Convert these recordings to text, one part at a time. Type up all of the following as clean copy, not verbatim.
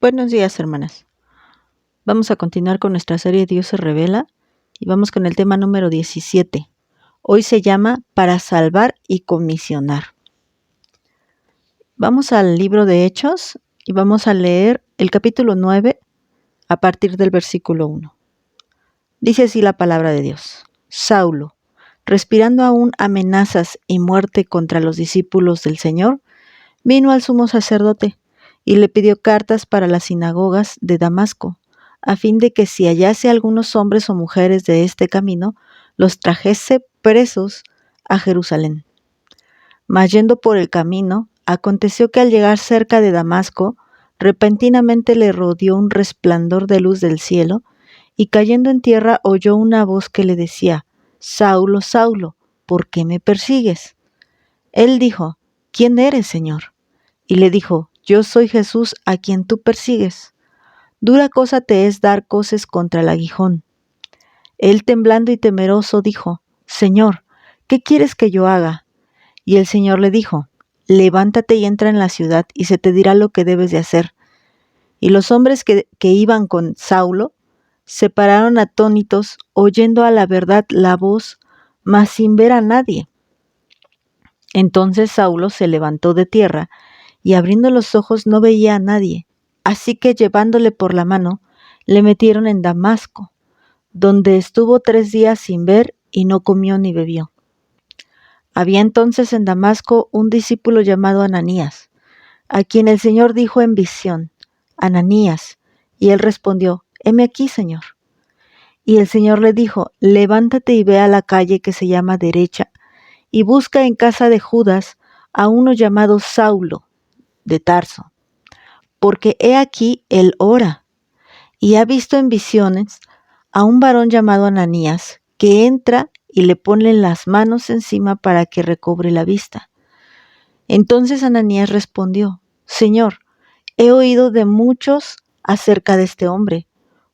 Buenos días, hermanas. Vamos a continuar con nuestra serie Dios se revela y vamos con el tema número 17. Hoy se llama Para salvar y comisionar. Vamos al libro de Hechos y vamos a leer el capítulo 9 a partir del versículo 1. Dice así la palabra de Dios. Saulo, respirando aún amenazas y muerte contra los discípulos del Señor, vino al sumo sacerdote y le pidió cartas para las sinagogas de Damasco, a fin de que si hallase algunos hombres o mujeres de este camino, los trajese presos a Jerusalén. Mas yendo por el camino, aconteció que al llegar cerca de Damasco, repentinamente le rodeó un resplandor de luz del cielo, y cayendo en tierra oyó una voz que le decía: Saulo, Saulo, ¿por qué me persigues? Él dijo: ¿Quién eres, Señor? Y le dijo: Yo soy Jesús a quien tú persigues. Dura cosa te es dar coces contra el aguijón. Él, temblando y temeroso, dijo: Señor, ¿qué quieres que yo haga? Y el Señor le dijo: Levántate y entra en la ciudad, y se te dirá lo que debes de hacer. Y los hombres que iban con Saulo se pararon atónitos, oyendo a la verdad la voz, mas sin ver a nadie. Entonces Saulo se levantó de tierra, y abriendo los ojos no veía a nadie. Así que llevándole por la mano, le metieron en Damasco, donde estuvo 3 días sin ver y no comió ni bebió. Había entonces en Damasco un discípulo llamado Ananías, a quien el Señor dijo en visión: Ananías. Y él respondió: Heme aquí, Señor. Y el Señor le dijo: Levántate y ve a la calle que se llama Derecha, y busca en casa de Judas a uno llamado Saulo, de Tarso, porque he aquí él ora, y ha visto en visiones a un varón llamado Ananías, que entra y le pone las manos encima para que recobre la vista. Entonces Ananías respondió: Señor, he oído de muchos acerca de este hombre,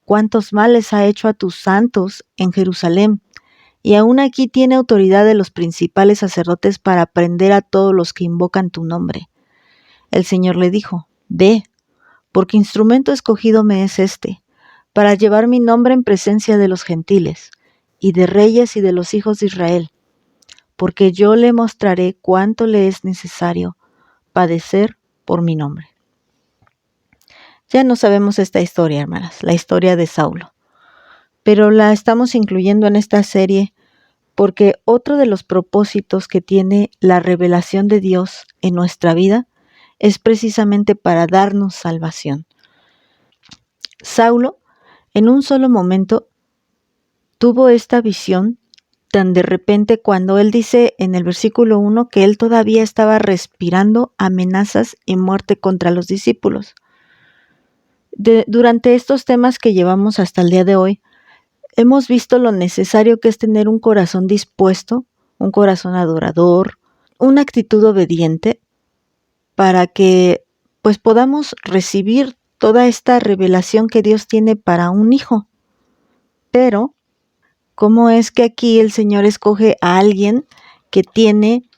cuántos males ha hecho a tus santos en Jerusalén, y aún aquí tiene autoridad de los principales sacerdotes para prender a todos los que invocan tu nombre. El Señor le dijo: Ve, porque instrumento escogido me es este, para llevar mi nombre en presencia de los gentiles, y de reyes y de los hijos de Israel, porque yo le mostraré cuánto le es necesario padecer por mi nombre. Ya no sabemos esta historia, hermanas, la historia de Saulo, pero la estamos incluyendo en esta serie porque otro de los propósitos que tiene la revelación de Dios en nuestra vida es precisamente para darnos salvación. Saulo, en un solo momento, tuvo esta visión tan de repente cuando él dice en el versículo 1 que él todavía estaba respirando amenazas y muerte contra los discípulos. Durante estos temas que llevamos hasta el día de hoy, hemos visto lo necesario que es tener un corazón dispuesto, un corazón adorador, una actitud obediente, para que pues podamos recibir toda esta revelación que Dios tiene para un hijo. Pero, ¿cómo es que aquí el Señor escoge a alguien que tiene,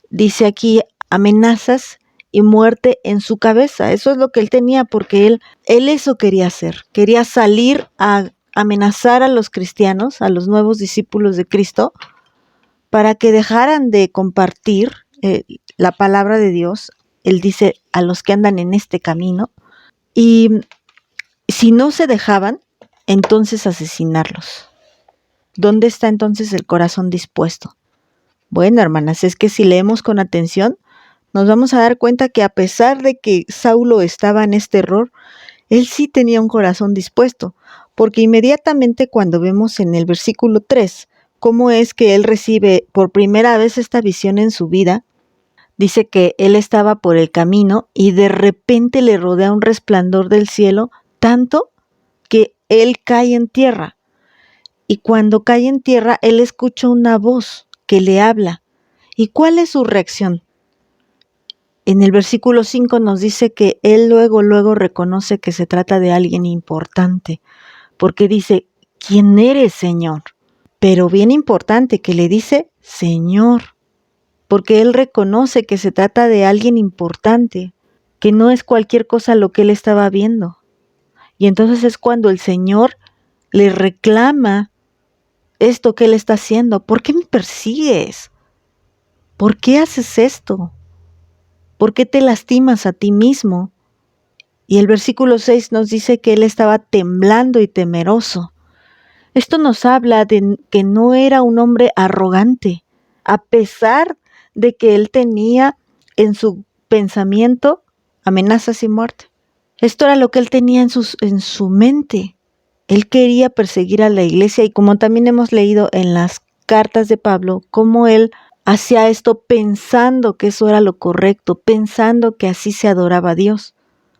dice aquí, amenazas y muerte en su cabeza? Eso es lo que él tenía, porque él eso quería hacer. Quería salir a amenazar a los cristianos, a los nuevos discípulos de Cristo, para que dejaran de compartir la palabra de Dios. Él dice: a los que andan en este camino. Y si no se dejaban, entonces asesinarlos. ¿Dónde está entonces el corazón dispuesto? Bueno, hermanas, es que si leemos con atención, nos vamos a dar cuenta que a pesar de que Saulo estaba en este error, él sí tenía un corazón dispuesto, porque inmediatamente cuando vemos en el versículo 3 cómo es que él recibe por primera vez esta visión en su vida, dice que él estaba por el camino y de repente le rodea un resplandor del cielo, tanto que él cae en tierra. Y cuando cae en tierra, él escucha una voz que le habla. ¿Y cuál es su reacción? En el versículo 5 nos dice que él luego reconoce que se trata de alguien importante, porque dice: ¿Quién eres, Señor? Pero bien importante que le dice Señor, porque él reconoce que se trata de alguien importante, que no es cualquier cosa lo que él estaba viendo. Y entonces es cuando el Señor le reclama esto que él está haciendo. ¿Por qué me persigues? ¿Por qué haces esto? ¿Por qué te lastimas a ti mismo? Y el versículo 6 nos dice que él estaba temblando y temeroso. Esto nos habla de que no era un hombre arrogante, a pesar de que él tenía en su pensamiento amenazas y muerte. Esto era lo que él tenía en su mente. Él quería perseguir a la iglesia, y como también hemos leído en las cartas de Pablo, cómo él hacía esto pensando que eso era lo correcto, pensando que así se adoraba a Dios.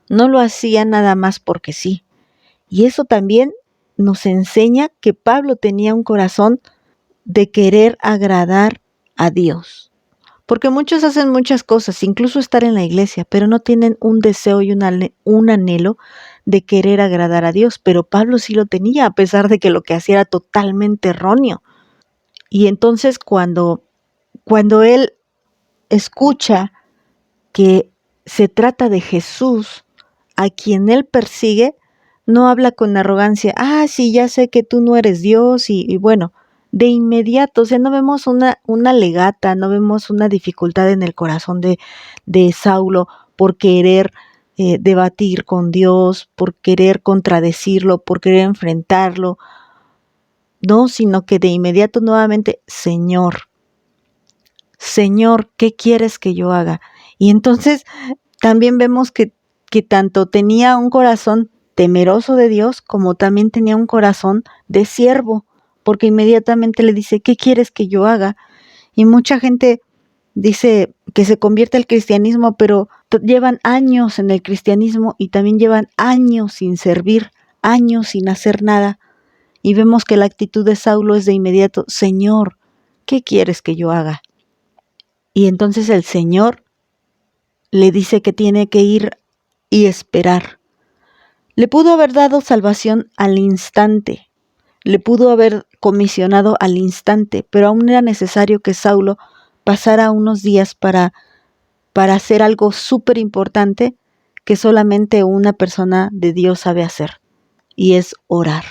No lo hacía nada más porque sí. Y eso también nos enseña que Pablo tenía un corazón de querer agradar a Dios. Porque muchos hacen muchas cosas, incluso estar en la iglesia, pero no tienen un deseo y un anhelo de querer agradar a Dios. Pero Pablo sí lo tenía, a pesar de que lo que hacía era totalmente erróneo. Y entonces cuando él escucha que se trata de Jesús, a quien él persigue, no habla con arrogancia, sí, ya sé que tú no eres Dios, y bueno, de inmediato, o sea, no vemos una legata, no vemos una dificultad en el corazón de Saulo por querer debatir con Dios, por querer contradecirlo, por querer enfrentarlo, no, sino que de inmediato nuevamente, Señor, ¿qué quieres que yo haga? Y entonces también vemos que tanto tenía un corazón temeroso de Dios, como también tenía un corazón de siervo, porque inmediatamente le dice, ¿qué quieres que yo haga? Y mucha gente dice que se convierte al cristianismo, pero llevan años en el cristianismo y también llevan años sin servir, años sin hacer nada. Y vemos que la actitud de Saulo es de inmediato, Señor, ¿qué quieres que yo haga? Y entonces el Señor le dice que tiene que ir y esperar. Le pudo haber dado salvación al instante, le pudo haber comisionado al instante, pero aún era necesario que Saulo pasara unos días para hacer algo súper importante que solamente una persona de Dios sabe hacer, y es orar.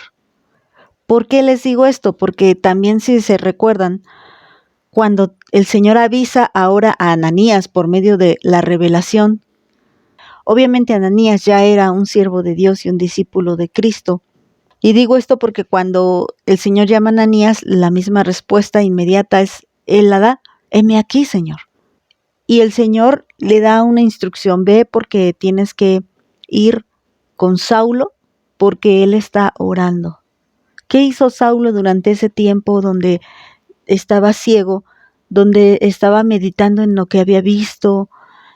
¿Por qué les digo esto? Porque también, si se recuerdan, cuando el Señor avisa ahora a Ananías por medio de la revelación, obviamente Ananías ya era un siervo de Dios y un discípulo de Cristo. Y digo esto porque cuando el Señor llama a Ananías, la misma respuesta inmediata él la da, heme aquí, Señor. Y el Señor le da una instrucción, ve porque tienes que ir con Saulo porque él está orando. ¿Qué hizo Saulo durante ese tiempo donde estaba ciego, donde estaba meditando en lo que había visto,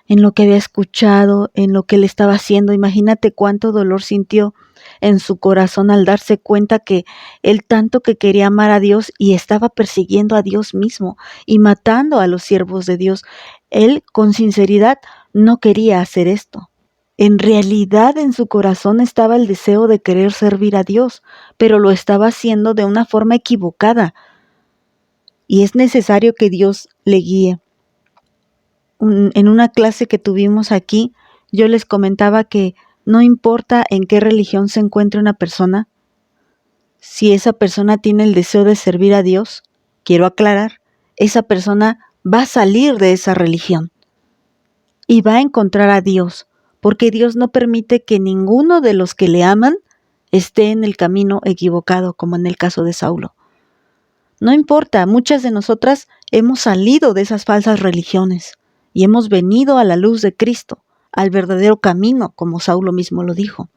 en lo que había escuchado, en lo que le estaba haciendo? Imagínate cuánto dolor sintió en su corazón al darse cuenta que él tanto que quería amar a Dios y estaba persiguiendo a Dios mismo y matando a los siervos de Dios. Él con sinceridad no quería hacer esto. En realidad en su corazón estaba el deseo de querer servir a Dios, pero lo estaba haciendo de una forma equivocada. Y es necesario que Dios le guíe. En una clase que tuvimos aquí, yo les comentaba que no importa en qué religión se encuentre una persona, si esa persona tiene el deseo de servir a Dios, quiero aclarar, esa persona va a salir de esa religión y va a encontrar a Dios, porque Dios no permite que ninguno de los que le aman esté en el camino equivocado, como en el caso de Saulo. No importa, muchas de nosotras hemos salido de esas falsas religiones y hemos venido a la luz de Cristo, al verdadero camino, como Saulo mismo lo dijo.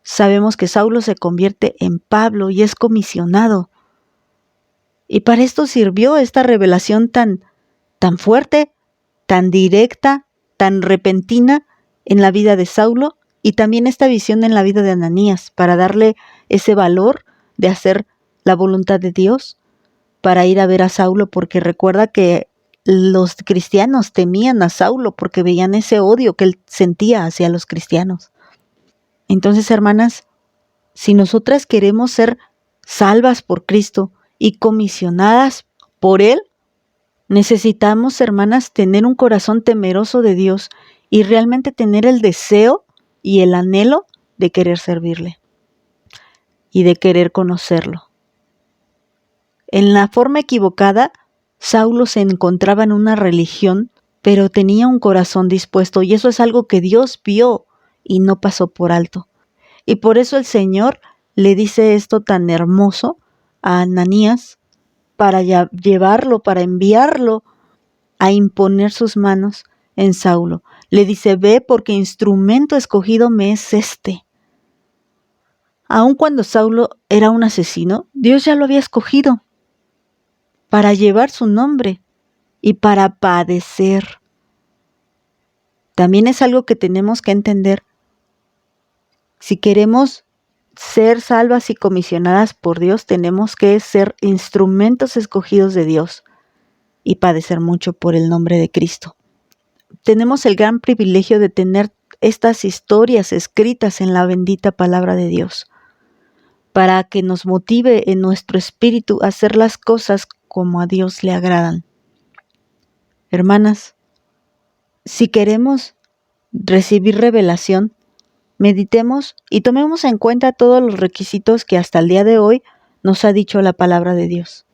Sabemos que Saulo se convierte en Pablo y es comisionado. Y para esto sirvió esta revelación tan fuerte, tan directa, tan repentina en la vida de Saulo, y también esta visión en la vida de Ananías, para darle ese valor de hacer la voluntad de Dios, para ir a ver a Saulo, porque recuerda que los cristianos temían a Saulo porque veían ese odio que él sentía hacia los cristianos. Entonces, hermanas, si nosotras queremos ser salvas por Cristo y comisionadas por Él, necesitamos, hermanas, tener un corazón temeroso de Dios y realmente tener el deseo y el anhelo de querer servirle y de querer conocerlo. En la forma equivocada, Saulo se encontraba en una religión, pero tenía un corazón dispuesto, y eso es algo que Dios vio y no pasó por alto. Y por eso el Señor le dice esto tan hermoso a Ananías para llevarlo, para enviarlo a imponer sus manos en Saulo. Le dice, ve porque instrumento escogido me es este. Aun cuando Saulo era un asesino, Dios ya lo había escogido para llevar su nombre y para padecer. También es algo que tenemos que entender. Si queremos ser salvas y comisionadas por Dios, tenemos que ser instrumentos escogidos de Dios y padecer mucho por el nombre de Cristo. Tenemos el gran privilegio de tener estas historias escritas en la bendita palabra de Dios, para que nos motive en nuestro espíritu a hacer las cosas como a Dios le agradan. Hermanas, si queremos recibir revelación, meditemos y tomemos en cuenta todos los requisitos que hasta el día de hoy nos ha dicho la palabra de Dios.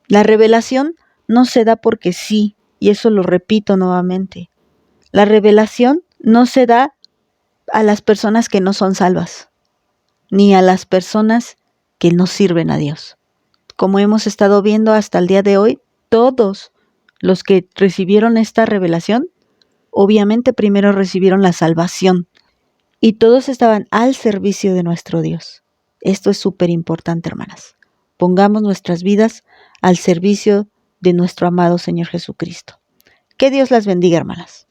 La revelación no se da porque sí, y eso lo repito nuevamente. La revelación no se da a las personas que no son salvas, ni a las personas que no sirven a Dios. Como hemos estado viendo hasta el día de hoy, todos los que recibieron esta revelación, obviamente primero recibieron la salvación, y todos estaban al servicio de nuestro Dios. Esto es súper importante, hermanas. Pongamos nuestras vidas al servicio de nuestro amado Señor Jesucristo. Que Dios las bendiga, hermanas.